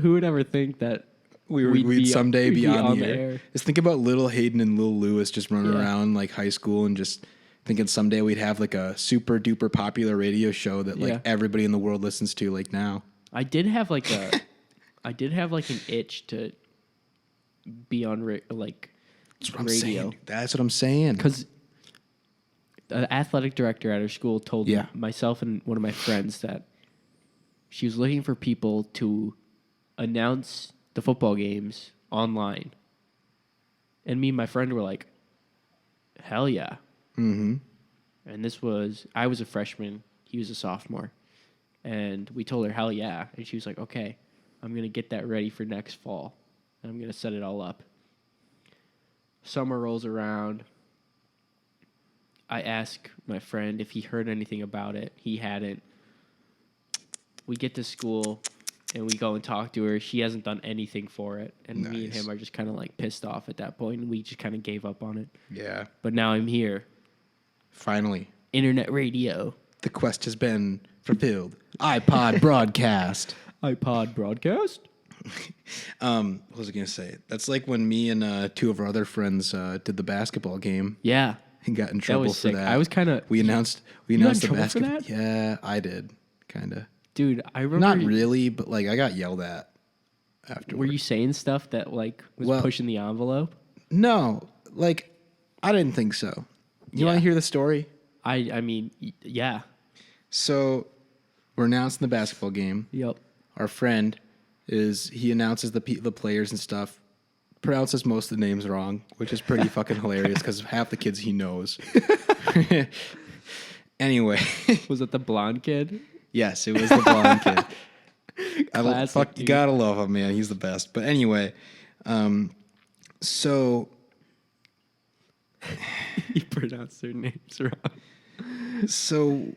who would ever think that we'd someday be on the air? air? Just think about little Hayden and little Lewis just running around like high school and just thinking someday we'd have like a super duper popular radio show that like everybody in the world listens to like now. I did have like an itch to be on radio. That's what I'm saying. Because the athletic director at our school told myself and one of my friends that she was looking for people to announce the football games online. And me and my friend were like, hell yeah. Mm-hmm. And I was a freshman, he was a sophomore. And we told her, hell yeah. And she was like, okay, I'm going to get that ready for next fall. And I'm going to set it all up. Summer rolls around. I ask my friend if he heard anything about it. He hadn't. We get to school, and we go and talk to her. She hasn't done anything for it. And me and him are just kind of like pissed off at that point, and we just kind of gave up on it. Yeah. But now I'm here. Finally. Internet radio. The quest has been fulfilled. iPod broadcast. iPod broadcast? What was I going to say? That's like when me and two of our other friends did the basketball game. Yeah. And got in trouble for that. I was kind of... We announced the basketball. Yeah, I did. Kind of. Dude, I remember... Not really, but like I got yelled at afterwards. Were you saying stuff that like was pushing the envelope? No. Like, I didn't think so. You want to hear the story? I mean, yeah. So, we're announcing the basketball game. Yep. Our friend he announces the players and stuff, pronounces most of the names wrong, which is pretty fucking hilarious because half the kids he knows. Anyway. Was it the blonde kid? Yes, it was the blonde kid. Classic, you gotta love him, man. He's the best. But anyway, so... You pronounced their names wrong. So,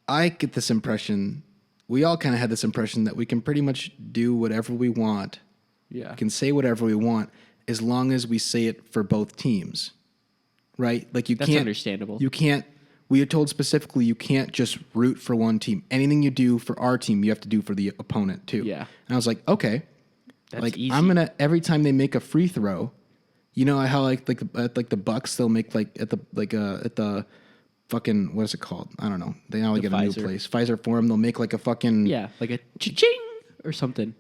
I get this impression, we all kind of had this impression that we can pretty much do whatever we want. Yeah. We can say whatever we want as long as we say it for both teams. Right? Like That's understandable. We are told specifically you can't just root for one team. Anything you do for our team, you have to do for the opponent too. Yeah. And I was like, okay. That's like easy. I'm going to, every time they make a free throw, you know how at the Bucks they'll make at the fucking, what is it called? I don't know. They now get a new place. Pfizer Forum. They'll make like a fucking like a cha-ching or something.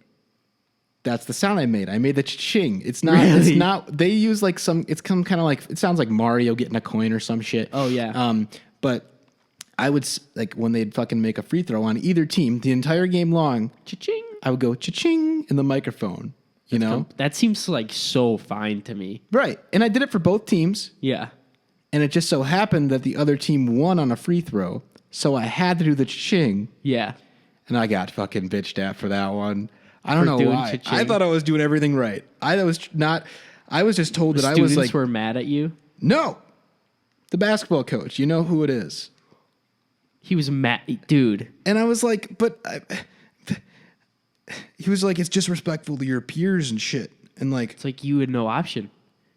That's the sound I made. I made the cha-ching. It's not. Really? It's not. They use like some. It's kind of like it sounds like Mario getting a coin or some shit. Oh yeah. But I would like when they'd fucking make a free throw on either team the entire game long. Cha-ching. I would go cha-ching in the microphone. You know? That seems like so fine to me. Right. And I did it for both teams. Yeah. And it just so happened that the other team won on a free throw. So I had to do the cha-ching. Yeah. And I got fucking bitched at for that one. I don't know why. Cha-ching. I thought I was doing everything right. I was just told that I was like... Students were mad at you? No. The basketball coach. You know who it is. He was mad. Dude. And I was like, he was like, it's disrespectful to your peers and shit. And like, it's like you had no option.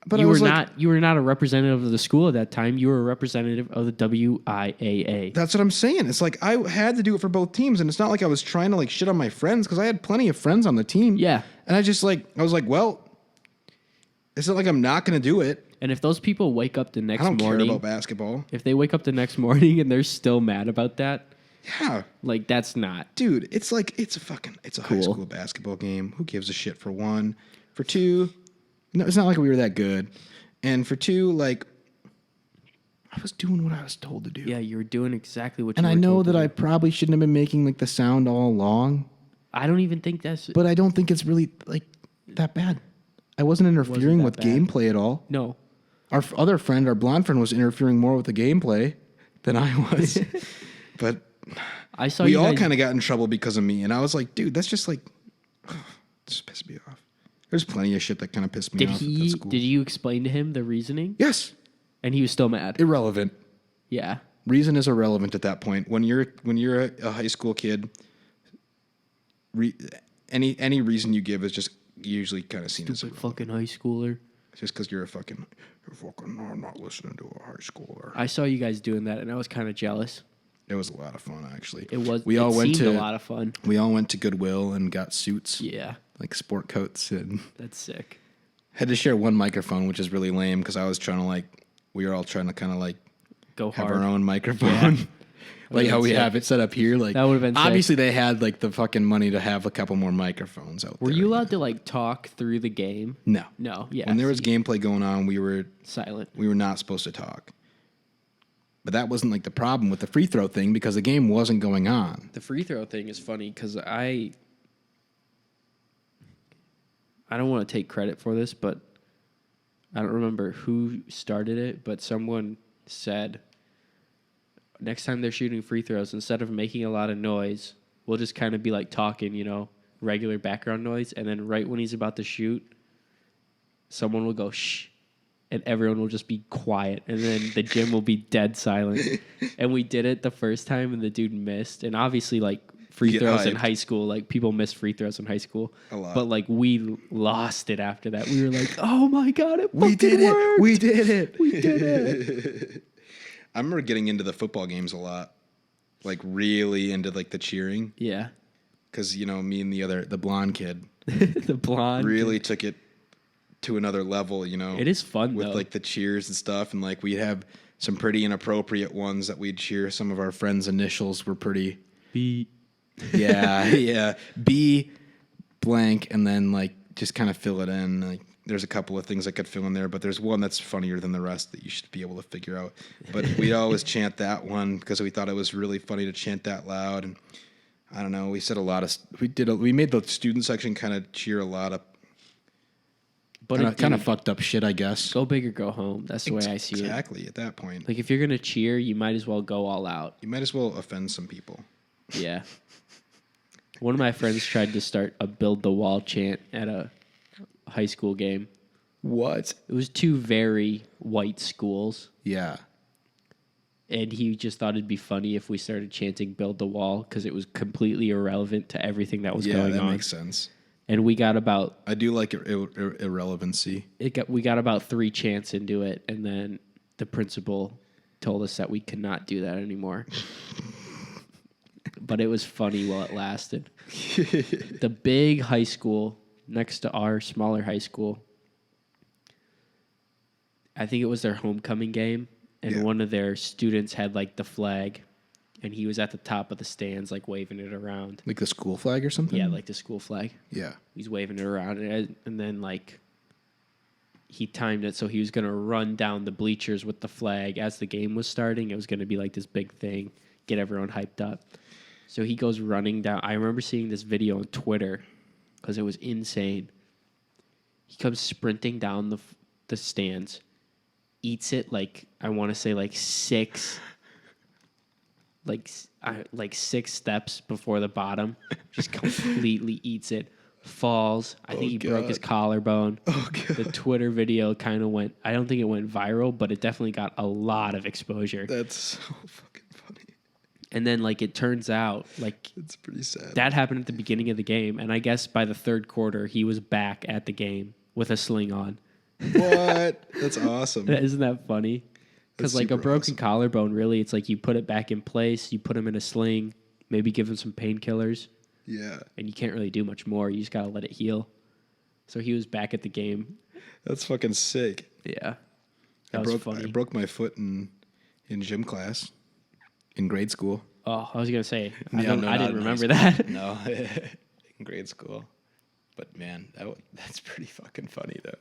But you were not a representative of the school at that time. You were a representative of the WIAA. That's what I'm saying. It's like I had to do it for both teams, and it's not like I was trying to like shit on my friends because I had plenty of friends on the team. Yeah. And I was like, well, it's not like I'm not going to do it. And if those people wake up the next morning, I don't care about basketball. If they wake up the next morning and they're still mad about that. Yeah. Like, that's not. Dude, it's like, it's a cool high school basketball game. Who gives a shit for one? For two, no, it's not like we were that good. And for two, like, I was doing what I was told to do. Yeah, you were doing exactly what you were told to do. And I know that I probably shouldn't have been making, like, the sound all along. I don't even think that's... But I don't think it's really, like, that bad. I wasn't interfering with gameplay at all. No. Our other friend, our blonde friend, was interfering more with the gameplay than I was. But... we all kind of got in trouble because of me, and I was like, dude, that's just like, just pissed me off. There's plenty of shit that kind of pissed me off at school. Did you explain to him the reasoning? Yes. And he was still mad? Irrelevant. Yeah. Reason is irrelevant at that point. When you're a high school kid, any reason you give is just usually kind of seen as irrelevant. Fucking high schooler. Just because you're I'm not listening to a high schooler. I saw you guys doing that, and I was kind of jealous. It was a lot of fun, actually. It was. We all went to a lot of fun. We all went to Goodwill and got suits. Yeah, like sport coats, and that's sick. Had to share one microphone, which is really lame because I was trying to we were all trying to kind of go have hard. Our own microphone. Yeah. Like how we have it set up here. Like that would have been obviously sick. They had the fucking money to have a couple more microphones out there. Were you allowed to talk through the game? No. Yeah. When there was gameplay going on, we were silent. We were not supposed to talk. But that wasn't the problem with the free throw thing because the game wasn't going on. The free throw thing is funny because I don't want to take credit for this, but I don't remember who started it, but someone said next time they're shooting free throws, instead of making a lot of noise, we'll just kind of be talking, regular background noise. And then right when he's about to shoot, someone will go, shh, and everyone will just be quiet. And then the gym will be dead silent. And we did it the first time, and the dude missed. And obviously, free throws in high school, people miss free throws in high school. A lot. But, we lost it after that. We were like, oh, my God, we did it. Worked. We did it. We did it. I remember getting into the football games a lot, really into the cheering. Yeah, because me and the blonde kid, the blonde really took it to another level. It is fun with though. The cheers and stuff, and we'd have some pretty inappropriate ones that we'd cheer. Some of our friends' initials were pretty B. Yeah, B blank, and then just kind of fill it in. There's a couple of things I could fill in there, but there's one that's funnier than the rest that you should be able to figure out. But we'd always chant that one because we thought it was really funny to chant that loud. And I don't know, we said a lot of we made the student section kind of cheer a lot of but kind of fucked up shit, I guess. Go big or go home. That's the way I see it. Exactly, at that point. If you're gonna cheer, you might as well go all out. You might as well offend some people. Yeah. One of my friends tried to start a build the wall chant at a high school game. What? It was two very white schools. Yeah. And he just thought it'd be funny if we started chanting build the wall because it was completely irrelevant to everything that was going on. Yeah, that makes sense. And we got about... I do like irrelevancy. We got about 3 chants into it, and then the principal told us that we could not do that anymore. But it was funny while it lasted. The big high school next to our smaller high school, I think it was their homecoming game, and one of their students had the flag, and he was at the top of the stands waving it around. Like the school flag or something? Yeah, the school flag. Yeah. He's waving it around, and then he timed it so he was going to run down the bleachers with the flag as the game was starting. It was going to be this big thing, get everyone hyped up. So he goes running down. I remember seeing this video on Twitter because it was insane. He comes sprinting down the stands, eats it I want to say 6, 6 steps before the bottom. Just completely eats it. Falls. I think he broke his collarbone. Oh, God. The Twitter video kind of went. I don't think it went viral, but it definitely got a lot of exposure. That's so fucking funny. And then, it turns out, it's pretty sad. That happened at the beginning of the game, and I guess by the third quarter, he was back at the game with a sling on. What? That's awesome. Isn't that funny? Because, a broken collarbone, really, it's you put it back in place, you put him in a sling, maybe give him some painkillers. Yeah. And you can't really do much more. You just got to let it heal. So he was back at the game. That's fucking sick. Yeah. That was funny. I broke my foot in gym class. In grade school. Oh, I was going to say, I didn't remember school. that. No, in grade school. But man, that's pretty fucking funny though.